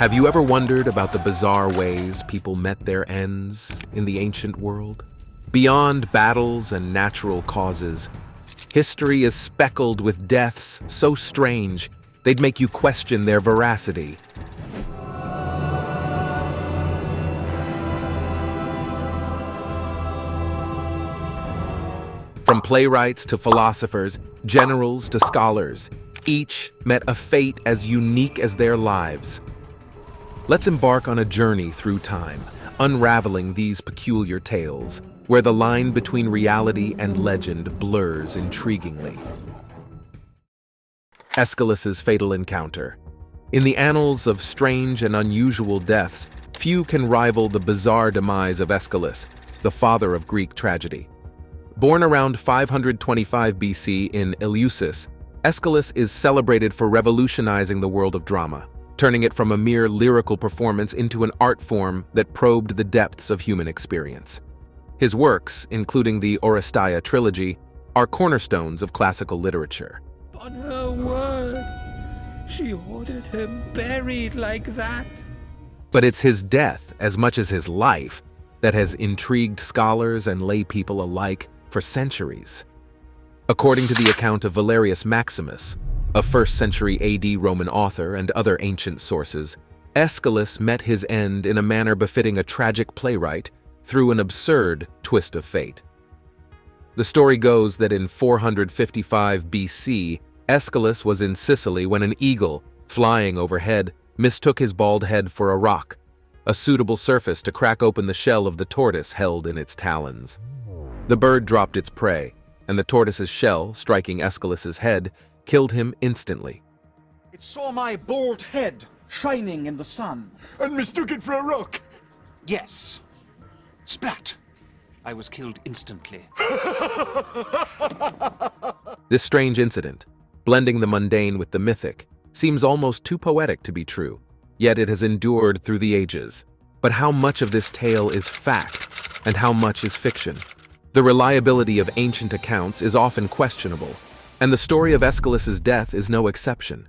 Have you ever wondered about the bizarre ways people met their ends in the ancient world? Beyond battles and natural causes, history is speckled with deaths so strange they'd make you question their veracity. From playwrights to philosophers, generals to scholars, each met a fate as unique as their lives. Let's embark on a journey through time, unraveling these peculiar tales, where the line between reality and legend blurs intriguingly. Aeschylus's fatal encounter. In the annals of strange and unusual deaths, few can rival the bizarre demise of Aeschylus, the father of Greek tragedy. Born around 525 BC in Eleusis, Aeschylus is celebrated for revolutionizing the world of drama, turning it from a mere lyrical performance into an art form that probed the depths of human experience. His works, including the Oresteia trilogy, are cornerstones of classical literature. On her word, she ordered him buried like that. But it's his death, as much as his life, that has intrigued scholars and lay people alike for centuries. According to the account of Valerius Maximus, a 1st century AD Roman author and other ancient sources, Aeschylus met his end in a manner befitting a tragic playwright through an absurd twist of fate. The story goes that in 455 BC, Aeschylus was in Sicily when an eagle, flying overhead, mistook his bald head for a rock, a suitable surface to crack open the shell of the tortoise held in its talons. The bird dropped its prey, and the tortoise's shell, striking Aeschylus's head, killed him instantly. It saw my bald head shining in the sun and mistook it for a rock. Yes. Splat. I was killed instantly. This strange incident, blending the mundane with the mythic, seems almost too poetic to be true, yet it has endured through the ages. But how much of this tale is fact, and how much is fiction? The reliability of ancient accounts is often questionable, and the story of Aeschylus's death is no exception.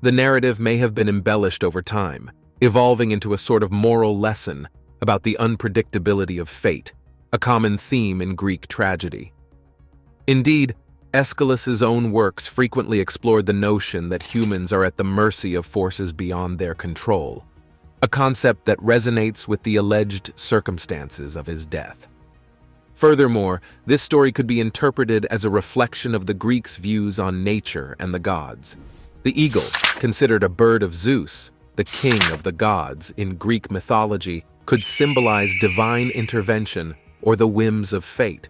The narrative may have been embellished over time, evolving into a sort of moral lesson about the unpredictability of fate, a common theme in Greek tragedy. Indeed, Aeschylus's own works frequently explored the notion that humans are at the mercy of forces beyond their control, a concept that resonates with the alleged circumstances of his death. Furthermore, this story could be interpreted as a reflection of the Greeks' views on nature and the gods. The eagle, considered a bird of Zeus, the king of the gods in Greek mythology, could symbolize divine intervention or the whims of fate.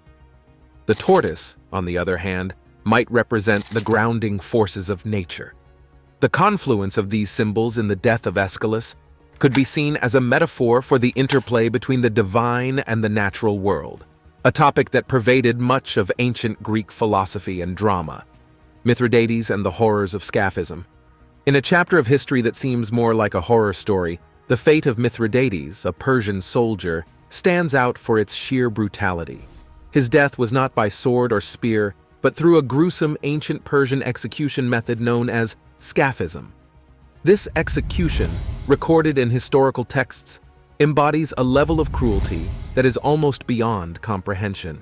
The tortoise, on the other hand, might represent the grounding forces of nature. The confluence of these symbols in the death of Aeschylus could be seen as a metaphor for the interplay between the divine and the natural world, a topic that pervaded much of ancient Greek philosophy and drama. Mithridates and the horrors of Scaphism. In a chapter of history that seems more like a horror story, the fate of Mithridates, a Persian soldier, stands out for its sheer brutality. His death was not by sword or spear, but through a gruesome ancient Persian execution method known as Scaphism. This execution, recorded in historical texts, embodies a level of cruelty that is almost beyond comprehension.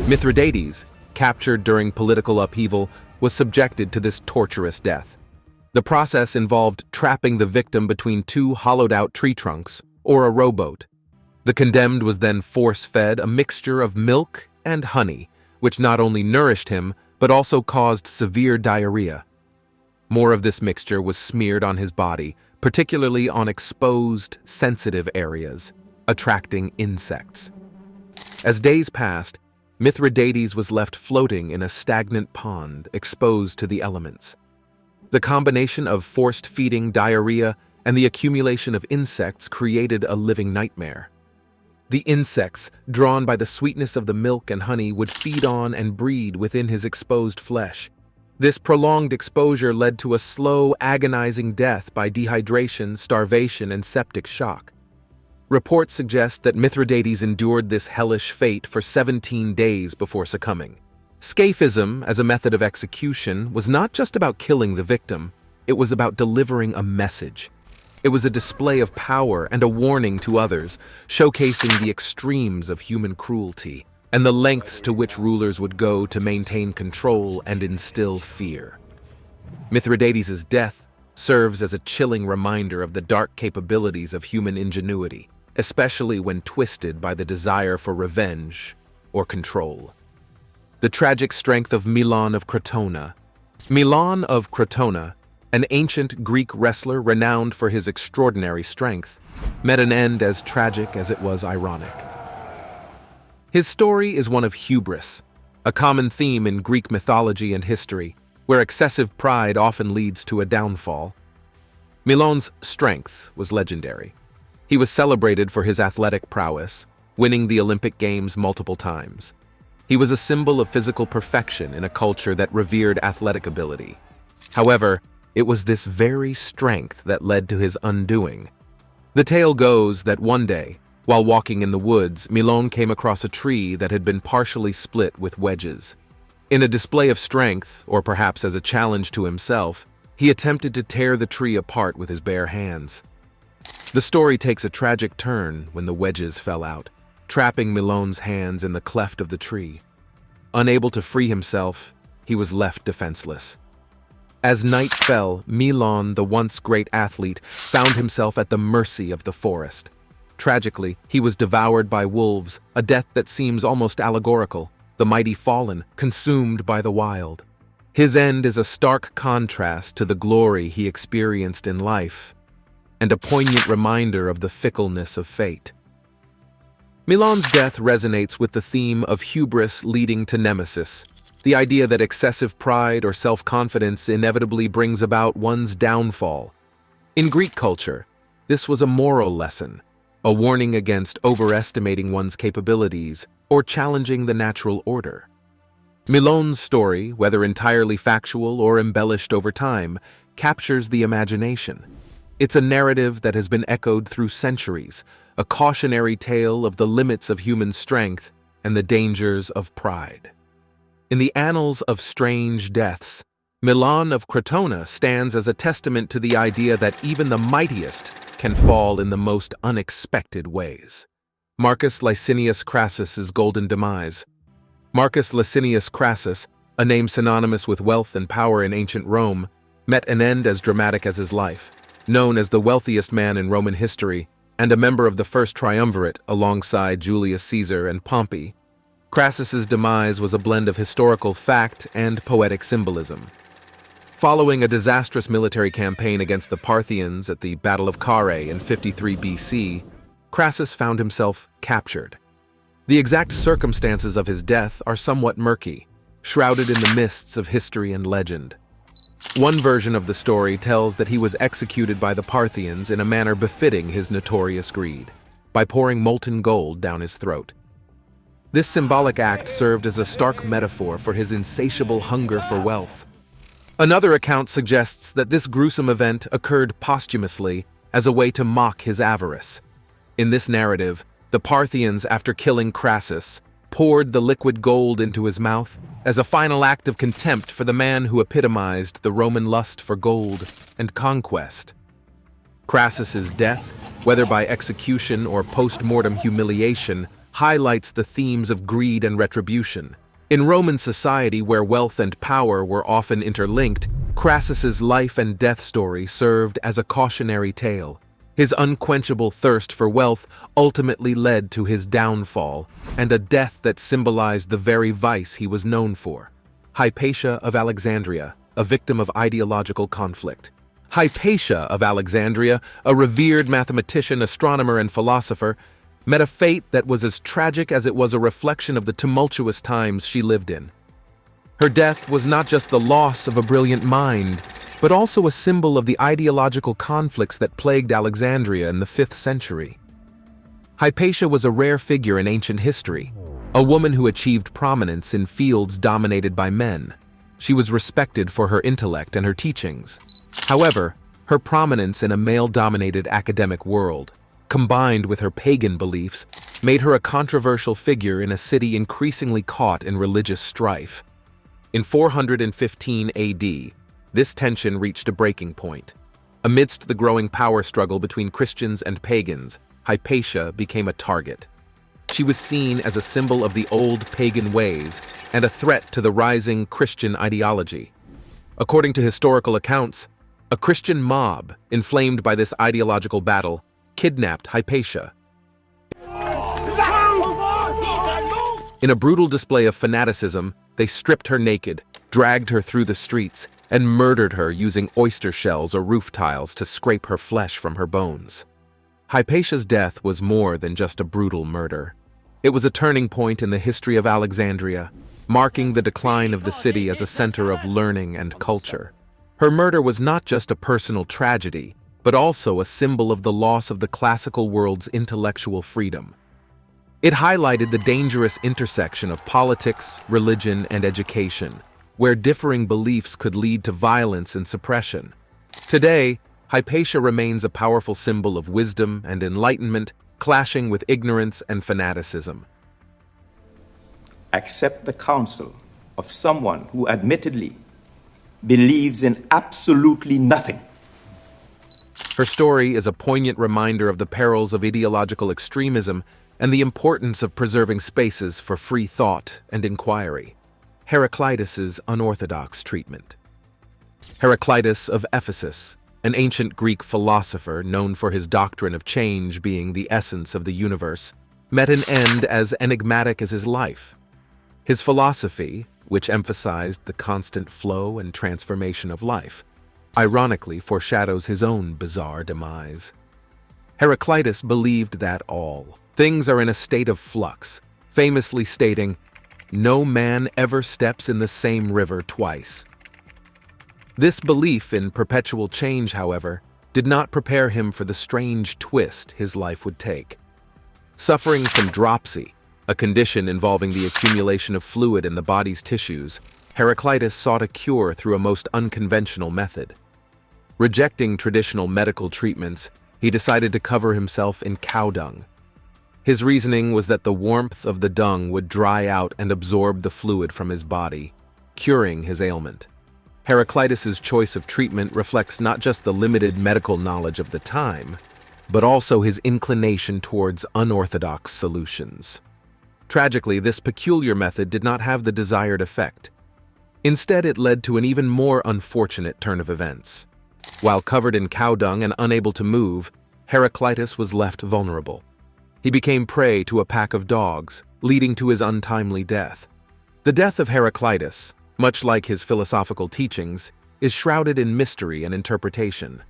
Mithridates, captured during political upheaval, was subjected to this torturous death. The process involved trapping the victim between two hollowed-out tree trunks or a rowboat. The condemned was then force-fed a mixture of milk and honey, which not only nourished him, but also caused severe diarrhea. More of this mixture was smeared on his body, particularly on exposed, sensitive areas, attracting insects. As days passed, Mithridates was left floating in a stagnant pond exposed to the elements. The combination of forced feeding, diarrhea, and the accumulation of insects created a living nightmare. The insects, drawn by the sweetness of the milk and honey, would feed on and breed within his exposed flesh. This prolonged exposure led to a slow, agonizing death by dehydration, starvation, and septic shock. Reports suggest that Mithridates endured this hellish fate for 17 days before succumbing. Scaphism, as a method of execution, was not just about killing the victim, it was about delivering a message. It was a display of power and a warning to others, showcasing the extremes of human cruelty and the lengths to which rulers would go to maintain control and instill fear. Mithridates' death serves as a chilling reminder of the dark capabilities of human ingenuity, especially when twisted by the desire for revenge or control. The tragic strength of Milon of Crotona. Milon of Crotona, an ancient Greek wrestler renowned for his extraordinary strength, met an end as tragic as it was ironic. His story is one of hubris, a common theme in Greek mythology and history, where excessive pride often leads to a downfall. Milon's strength was legendary. He was celebrated for his athletic prowess, winning the Olympic Games multiple times. He was a symbol of physical perfection in a culture that revered athletic ability. However, it was this very strength that led to his undoing. The tale goes that one day, while walking in the woods, Milon came across a tree that had been partially split with wedges. In a display of strength, or perhaps as a challenge to himself, he attempted to tear the tree apart with his bare hands. The story takes a tragic turn when the wedges fell out, trapping Milon's hands in the cleft of the tree. Unable to free himself, he was left defenseless. As night fell, Milon, the once great athlete, found himself at the mercy of the forest. Tragically, he was devoured by wolves, a death that seems almost allegorical, the mighty fallen, consumed by the wild. His end is a stark contrast to the glory he experienced in life, and a poignant reminder of the fickleness of fate. Milon's death resonates with the theme of hubris leading to nemesis, the idea that excessive pride or self-confidence inevitably brings about one's downfall. In Greek culture, this was a moral lesson, a warning against overestimating one's capabilities or challenging the natural order. Milon's story, whether entirely factual or embellished over time, captures the imagination. It's a narrative that has been echoed through centuries, a cautionary tale of the limits of human strength and the dangers of pride. In the annals of strange deaths, Milon of Crotona stands as a testament to the idea that even the mightiest can fall in the most unexpected ways. Marcus Licinius Crassus's golden demise. Marcus Licinius Crassus, a name synonymous with wealth and power in ancient Rome, met an end as dramatic as his life. Known as the wealthiest man in Roman history and a member of the first triumvirate alongside Julius Caesar and Pompey, Crassus's demise was a blend of historical fact and poetic symbolism. Following a disastrous military campaign against the Parthians at the Battle of Carrhae in 53 BC, Crassus found himself captured. The exact circumstances of his death are somewhat murky, shrouded in the mists of history and legend. One version of the story tells that he was executed by the Parthians in a manner befitting his notorious greed, by pouring molten gold down his throat. This symbolic act served as a stark metaphor for his insatiable hunger for wealth. Another account suggests that this gruesome event occurred posthumously as a way to mock his avarice. In this narrative, the Parthians, after killing Crassus, poured the liquid gold into his mouth as a final act of contempt for the man who epitomized the Roman lust for gold and conquest. Crassus's death, whether by execution or post-mortem humiliation, highlights the themes of greed and retribution. In Roman society, where wealth and power were often interlinked, Crassus's life and death story served as a cautionary tale. His unquenchable thirst for wealth ultimately led to his downfall, and a death that symbolized the very vice he was known for. Hypatia of Alexandria, a victim of ideological conflict. Hypatia of Alexandria, a revered mathematician, astronomer, and philosopher, met a fate that was as tragic as it was a reflection of the tumultuous times she lived in. Her death was not just the loss of a brilliant mind, but also a symbol of the ideological conflicts that plagued Alexandria in the 5th century. Hypatia was a rare figure in ancient history, a woman who achieved prominence in fields dominated by men. She was respected for her intellect and her teachings. However, her prominence in a male-dominated academic world, combined with her pagan beliefs, made her a controversial figure in a city increasingly caught in religious strife. In 415 AD, this tension reached a breaking point. Amidst the growing power struggle between Christians and pagans, Hypatia became a target. She was seen as a symbol of the old pagan ways and a threat to the rising Christian ideology. According to historical accounts, a Christian mob, inflamed by this ideological battle, kidnapped Hypatia. In a brutal display of fanaticism, they stripped her naked, dragged her through the streets, and murdered her using oyster shells or roof tiles to scrape her flesh from her bones. Hypatia's death was more than just a brutal murder. It was a turning point in the history of Alexandria, marking the decline of the city as a center of learning and culture. Her murder was not just a personal tragedy, but also a symbol of the loss of the classical world's intellectual freedom. It highlighted the dangerous intersection of politics, religion, and education, where differing beliefs could lead to violence and suppression. Today, Hypatia remains a powerful symbol of wisdom and enlightenment, clashing with ignorance and fanaticism. Accept the counsel of someone who admittedly believes in absolutely nothing. Her story is a poignant reminder of the perils of ideological extremism and the importance of preserving spaces for free thought and inquiry. Heraclitus's unorthodox treatment. Heraclitus of Ephesus, an ancient Greek philosopher known for his doctrine of change being the essence of the universe, met an end as enigmatic as his life. His philosophy, which emphasized the constant flow and transformation of life, ironically foreshadows his own bizarre demise. Heraclitus believed that all things are in a state of flux, famously stating, "No man ever steps in the same river twice." This belief in perpetual change, however, did not prepare him for the strange twist his life would take. Suffering from dropsy, a condition involving the accumulation of fluid in the body's tissues, Heraclitus sought a cure through a most unconventional method. Rejecting traditional medical treatments, he decided to cover himself in cow dung. His reasoning was that the warmth of the dung would dry out and absorb the fluid from his body, curing his ailment. Heraclitus's choice of treatment reflects not just the limited medical knowledge of the time, but also his inclination towards unorthodox solutions. Tragically, this peculiar method did not have the desired effect. Instead, it led to an even more unfortunate turn of events. While covered in cow dung and unable to move, Heraclitus was left vulnerable. He became prey to a pack of dogs, leading to his untimely death. The death of Heraclitus, much like his philosophical teachings, is shrouded in mystery and interpretation.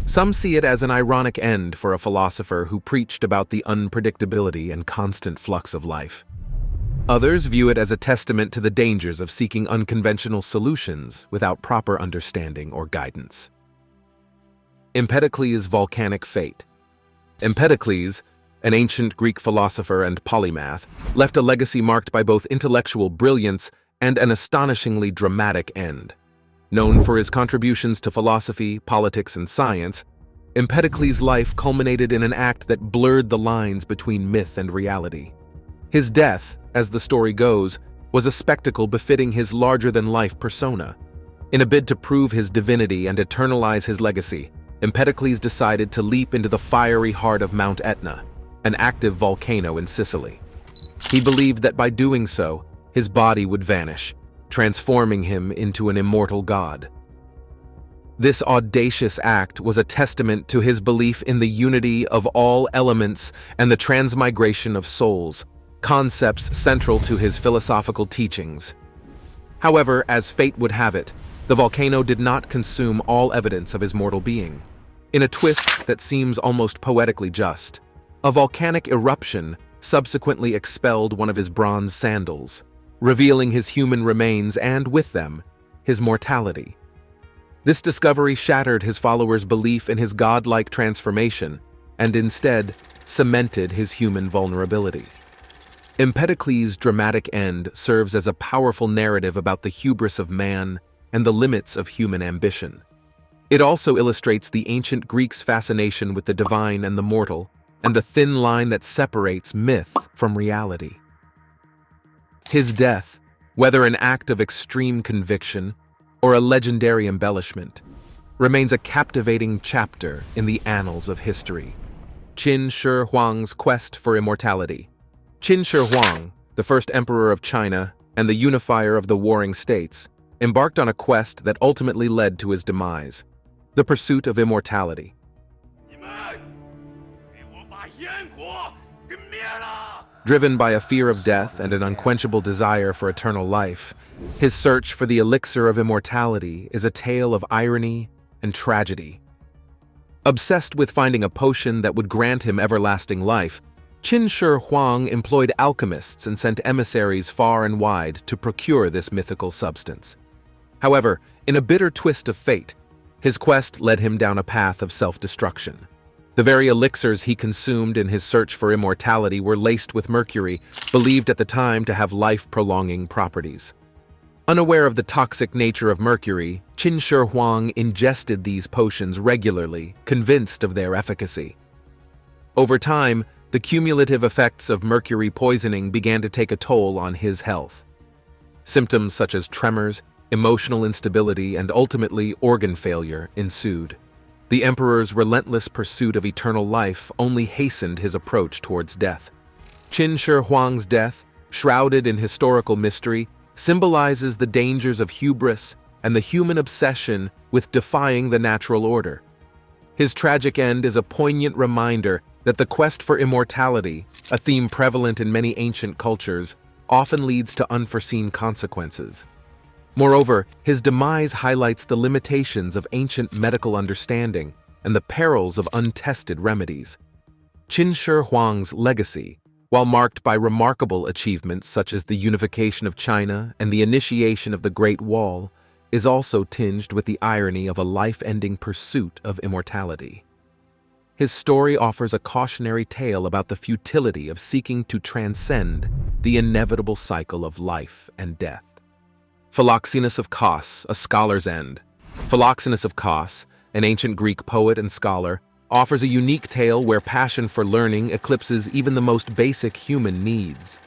Some see it as an ironic end for a philosopher who preached about the unpredictability and constant flux of life. Others view it as a testament to the dangers of seeking unconventional solutions without proper understanding or guidance. Empedocles' volcanic fate. Empedocles, an ancient Greek philosopher and polymath, left a legacy marked by both intellectual brilliance and an astonishingly dramatic end. Known for his contributions to philosophy, politics, and science, Empedocles' life culminated in an act that blurred the lines between myth and reality. His death, as the story goes, was a spectacle befitting his larger-than-life persona. In a bid to prove his divinity and eternalize his legacy, Empedocles decided to leap into the fiery heart of Mount Etna, an active volcano in Sicily. He believed that by doing so, his body would vanish, transforming him into an immortal god. This audacious act was a testament to his belief in the unity of all elements and the transmigration of souls, concepts central to his philosophical teachings. However, as fate would have it, the volcano did not consume all evidence of his mortal being. In a twist that seems almost poetically just, a volcanic eruption subsequently expelled one of his bronze sandals, revealing his human remains and, with them, his mortality. This discovery shattered his followers' belief in his godlike transformation and instead cemented his human vulnerability. Empedocles' dramatic end serves as a powerful narrative about the hubris of man and the limits of human ambition. It also illustrates the ancient Greeks' fascination with the divine and the mortal, and the thin line that separates myth from reality. His death, whether an act of extreme conviction or a legendary embellishment, remains a captivating chapter in the annals of history. Qin Shi Huang's quest for immortality. Qin Shi Huang, the first emperor of China and the unifier of the warring states, embarked on a quest that ultimately led to his demise: the pursuit of immortality. Driven by a fear of death and an unquenchable desire for eternal life, his search for the elixir of immortality is a tale of irony and tragedy. Obsessed with finding a potion that would grant him everlasting life, Qin Shi Huang employed alchemists and sent emissaries far and wide to procure this mythical substance. However, in a bitter twist of fate, his quest led him down a path of self-destruction. The very elixirs he consumed in his search for immortality were laced with mercury, believed at the time to have life-prolonging properties. Unaware of the toxic nature of mercury, Qin Shi Huang ingested these potions regularly, convinced of their efficacy. Over time, the cumulative effects of mercury poisoning began to take a toll on his health. Symptoms such as tremors, emotional instability, and ultimately organ failure ensued. The emperor's relentless pursuit of eternal life only hastened his approach towards death. Qin Shi Huang's death, shrouded in historical mystery, symbolizes the dangers of hubris and the human obsession with defying the natural order. His tragic end is a poignant reminder that the quest for immortality, a theme prevalent in many ancient cultures, often leads to unforeseen consequences. Moreover, his demise highlights the limitations of ancient medical understanding and the perils of untested remedies. Qin Shi Huang's legacy, while marked by remarkable achievements such as the unification of China and the initiation of the Great Wall, is also tinged with the irony of a life-ending pursuit of immortality. His story offers a cautionary tale about the futility of seeking to transcend the inevitable cycle of life and death. Philoxenus of Kos, A Scholar's End. Philoxenus of Kos, an ancient Greek poet and scholar, offers a unique tale where passion for learning eclipses even the most basic human needs.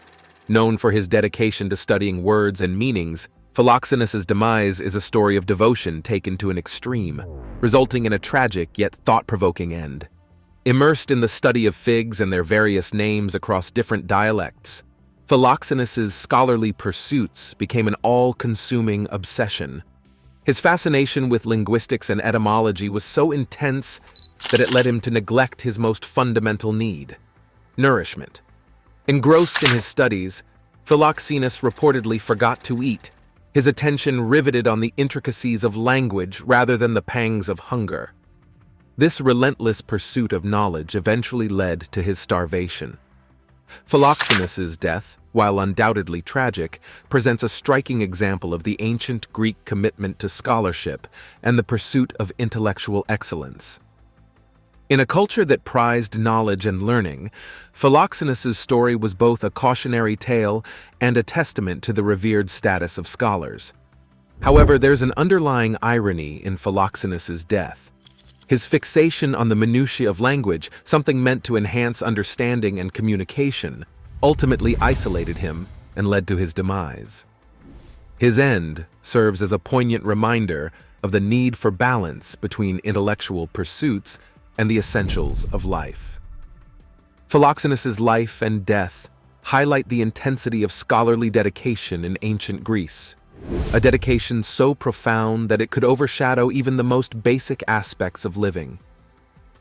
Known for his dedication to studying words and meanings, Philoxenus's demise is a story of devotion taken to an extreme, resulting in a tragic yet thought-provoking end. Immersed in the study of figs and their various names across different dialects, Philoxenus's scholarly pursuits became an all-consuming obsession. His fascination with linguistics and etymology was so intense that it led him to neglect his most fundamental need: nourishment. Engrossed in his studies, Philoxenus reportedly forgot to eat, his attention riveted on the intricacies of language rather than the pangs of hunger. This relentless pursuit of knowledge eventually led to his starvation. Philoxenus's death, while undoubtedly tragic, presents a striking example of the ancient Greek commitment to scholarship and the pursuit of intellectual excellence. In a culture that prized knowledge and learning, Philoxenus's story was both a cautionary tale and a testament to the revered status of scholars. However, there's an underlying irony in Philoxenus's death. His fixation on the minutiae of language, something meant to enhance understanding and communication, ultimately isolated him and led to his demise. His end serves as a poignant reminder of the need for balance between intellectual pursuits and the essentials of life. Philoxenus's life and death highlight the intensity of scholarly dedication in ancient Greece, a dedication so profound that it could overshadow even the most basic aspects of living.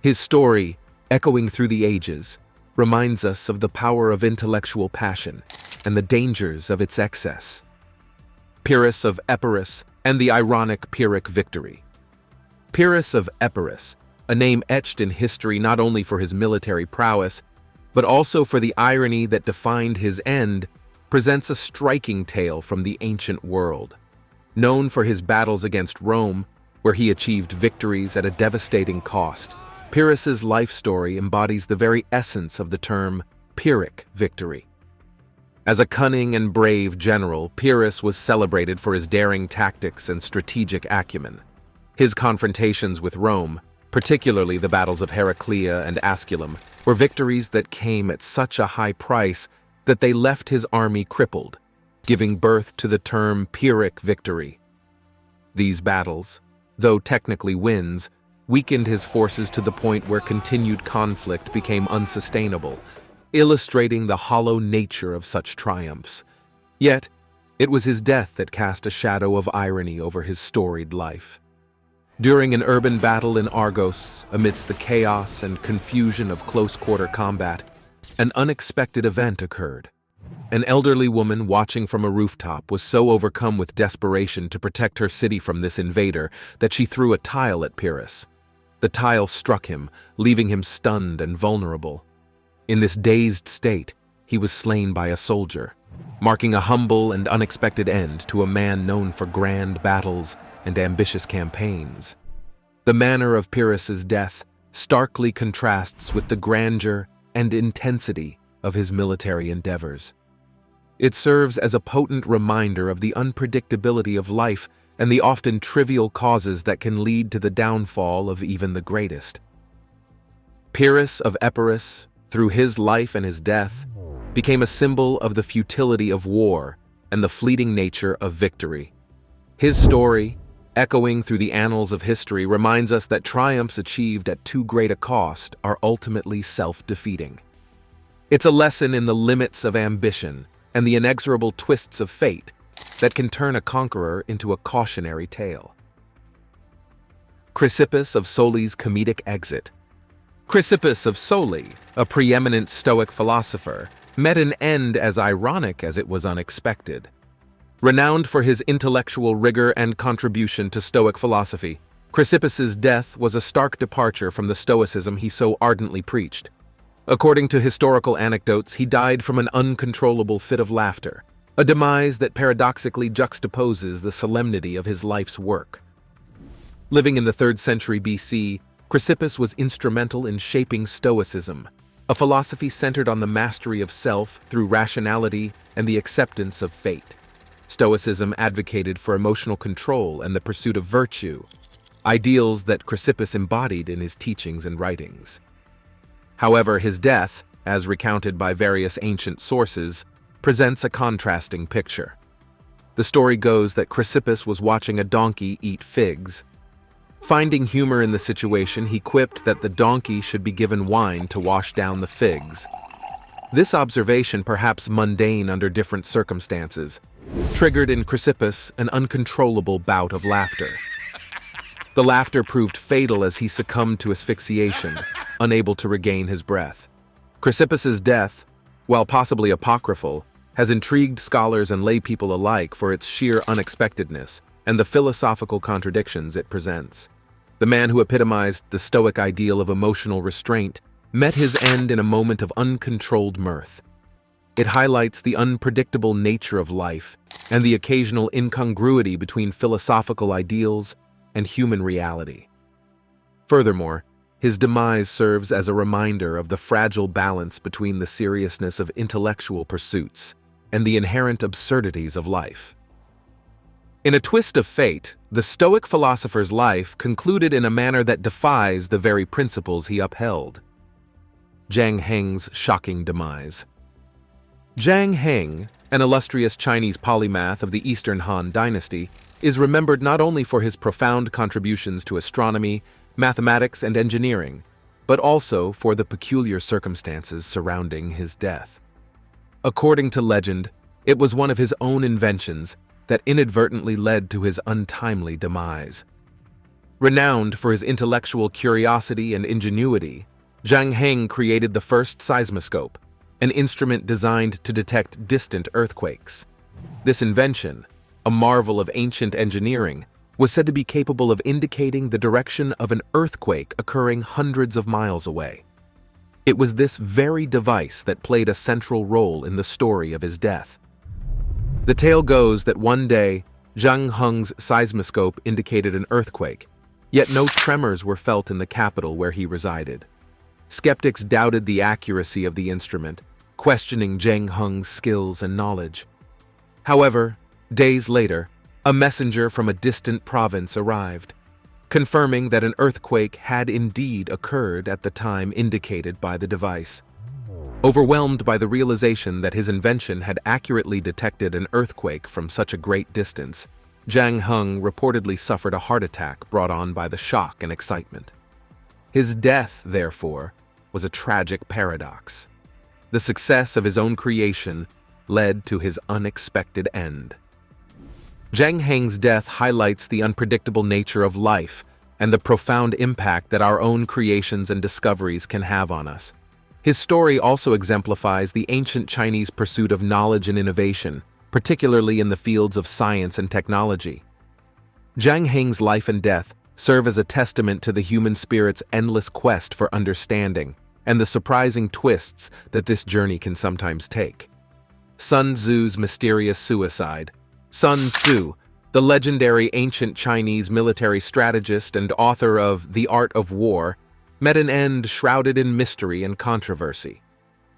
His story, echoing through the ages, reminds us of the power of intellectual passion and the dangers of its excess. Pyrrhus of Epirus and the ironic Pyrrhic victory. Pyrrhus of Epirus, a name etched in history not only for his military prowess, but also for the irony that defined his end, presents a striking tale from the ancient world. Known for his battles against Rome, where he achieved victories at a devastating cost, Pyrrhus's life story embodies the very essence of the term Pyrrhic victory. As a cunning and brave general, Pyrrhus was celebrated for his daring tactics and strategic acumen. His confrontations with Rome, particularly the battles of Heraclea and Asculum, were victories that came at such a high price that they left his army crippled, giving birth to the term Pyrrhic victory. These battles, though technically wins, weakened his forces to the point where continued conflict became unsustainable, illustrating the hollow nature of such triumphs. Yet, it was his death that cast a shadow of irony over his storied life. During an urban battle in Argos, amidst the chaos and confusion of close-quarter combat, an unexpected event occurred. An elderly woman watching from a rooftop was so overcome with desperation to protect her city from this invader that she threw a tile at Pyrrhus. The tile struck him, leaving him stunned and vulnerable. In this dazed state, he was slain by a soldier, marking a humble and unexpected end to a man known for grand battles and ambitious campaigns. The manner of Pyrrhus's death starkly contrasts with the grandeur and intensity of his military endeavors. It serves as a potent reminder of the unpredictability of life and the often trivial causes that can lead to the downfall of even the greatest. Pyrrhus of Epirus, through his life and his death, became a symbol of the futility of war and the fleeting nature of victory. His story, echoing through the annals of history, reminds us that triumphs achieved at too great a cost are ultimately self-defeating. It's a lesson in the limits of ambition and the inexorable twists of fate that can turn a conqueror into a cautionary tale. Chrysippus of Soli's comedic exit. Chrysippus of Soli, a preeminent Stoic philosopher, met an end as ironic as it was unexpected. Renowned for his intellectual rigor and contribution to Stoic philosophy, Chrysippus's death was a stark departure from the Stoicism he so ardently preached. According to historical anecdotes, he died from an uncontrollable fit of laughter, a demise that paradoxically juxtaposes the solemnity of his life's work. Living in the 3rd century BC, Chrysippus was instrumental in shaping Stoicism, a philosophy centered on the mastery of self through rationality and the acceptance of fate. Stoicism advocated for emotional control and the pursuit of virtue, ideals that Chrysippus embodied in his teachings and writings. However, his death, as recounted by various ancient sources, presents a contrasting picture. The story goes that Chrysippus was watching a donkey eat figs. Finding humor in the situation, he quipped that the donkey should be given wine to wash down the figs. This observation, perhaps mundane under different circumstances, triggered in Chrysippus an uncontrollable bout of laughter. The laughter proved fatal as he succumbed to asphyxiation, unable to regain his breath. Chrysippus's death, while possibly apocryphal, has intrigued scholars and laypeople alike for its sheer unexpectedness and the philosophical contradictions it presents. The man who epitomized the Stoic ideal of emotional restraint met his end in a moment of uncontrolled mirth. It highlights the unpredictable nature of life and the occasional incongruity between philosophical ideals and human reality. Furthermore, his demise serves as a reminder of the fragile balance between the seriousness of intellectual pursuits and the inherent absurdities of life. In a twist of fate, the Stoic philosopher's life concluded in a manner that defies the very principles he upheld. Zhang Heng's shocking demise. Zhang Heng, an illustrious Chinese polymath of the Eastern Han Dynasty, is remembered not only for his profound contributions to astronomy, mathematics, and engineering, but also for the peculiar circumstances surrounding his death. According to legend, it was one of his own inventions that inadvertently led to his untimely demise. Renowned for his intellectual curiosity and ingenuity, Zhang Heng created the first seismoscope, an instrument designed to detect distant earthquakes. This invention, a marvel of ancient engineering, was said to be capable of indicating the direction of an earthquake occurring hundreds of miles away. It was this very device that played a central role in the story of his death. The tale goes that one day, Zhang Heng's seismoscope indicated an earthquake, yet no tremors were felt in the capital where he resided. Skeptics doubted the accuracy of the instrument, questioning Zhang Heng's skills and knowledge. However, days later, a messenger from a distant province arrived, confirming that an earthquake had indeed occurred at the time indicated by the device. Overwhelmed by the realization that his invention had accurately detected an earthquake from such a great distance, Zhang Heng reportedly suffered a heart attack brought on by the shock and excitement. His death, therefore, was a tragic paradox. The success of his own creation led to his unexpected end. Zhang Heng's death highlights the unpredictable nature of life and the profound impact that our own creations and discoveries can have on us. His story also exemplifies the ancient Chinese pursuit of knowledge and innovation, particularly in the fields of science and technology. Zhang Heng's life and death serve as a testament to the human spirit's endless quest for understanding and the surprising twists that this journey can sometimes take. Sun Tzu's mysterious suicide. Sun Tzu, the legendary ancient Chinese military strategist and author of The Art of War, met an end shrouded in mystery and controversy.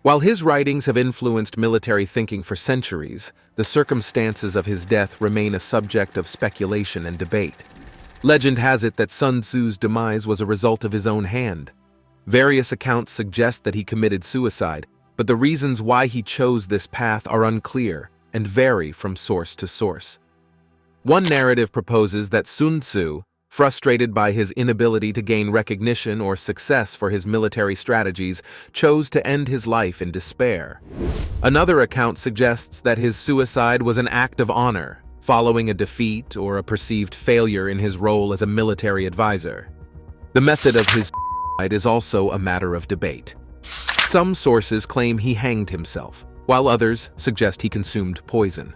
While his writings have influenced military thinking for centuries, the circumstances of his death remain a subject of speculation and debate. Legend has it that Sun Tzu's demise was a result of his own hand. Various accounts suggest that he committed suicide, but the reasons why he chose this path are unclear and vary from source to source. One narrative proposes that Sun Tzu, frustrated by his inability to gain recognition or success for his military strategies, chose to end his life in despair. Another account suggests that his suicide was an act of honor, following a defeat or a perceived failure in his role as a military advisor. The method of his suicide is also a matter of debate. Some sources claim he hanged himself, while others suggest he consumed poison.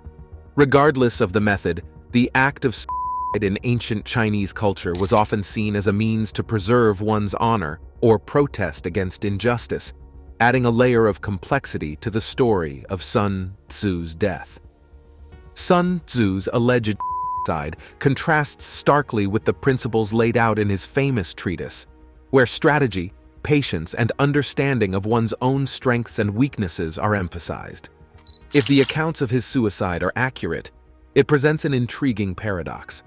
Regardless of the method, the act of suicide in ancient Chinese culture was often seen as a means to preserve one's honor or protest against injustice, adding a layer of complexity to the story of Sun Tzu's death. Sun Tzu's alleged suicide contrasts starkly with the principles laid out in his famous treatise, where strategy, patience, and understanding of one's own strengths and weaknesses are emphasized. If the accounts of his suicide are accurate, it presents an intriguing paradox.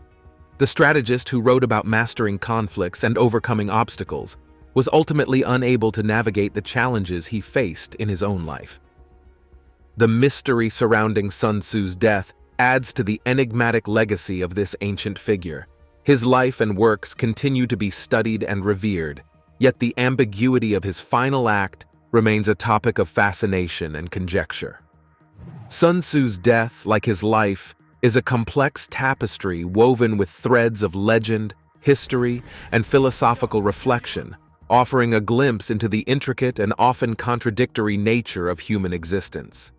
The strategist who wrote about mastering conflicts and overcoming obstacles was ultimately unable to navigate the challenges he faced in his own life. The mystery surrounding Sun Tzu's death adds to the enigmatic legacy of this ancient figure. His life and works continue to be studied and revered, yet the ambiguity of his final act remains a topic of fascination and conjecture. Sun Tzu's death, like his life, is a complex tapestry woven with threads of legend, history, and philosophical reflection, offering a glimpse into the intricate and often contradictory nature of human existence.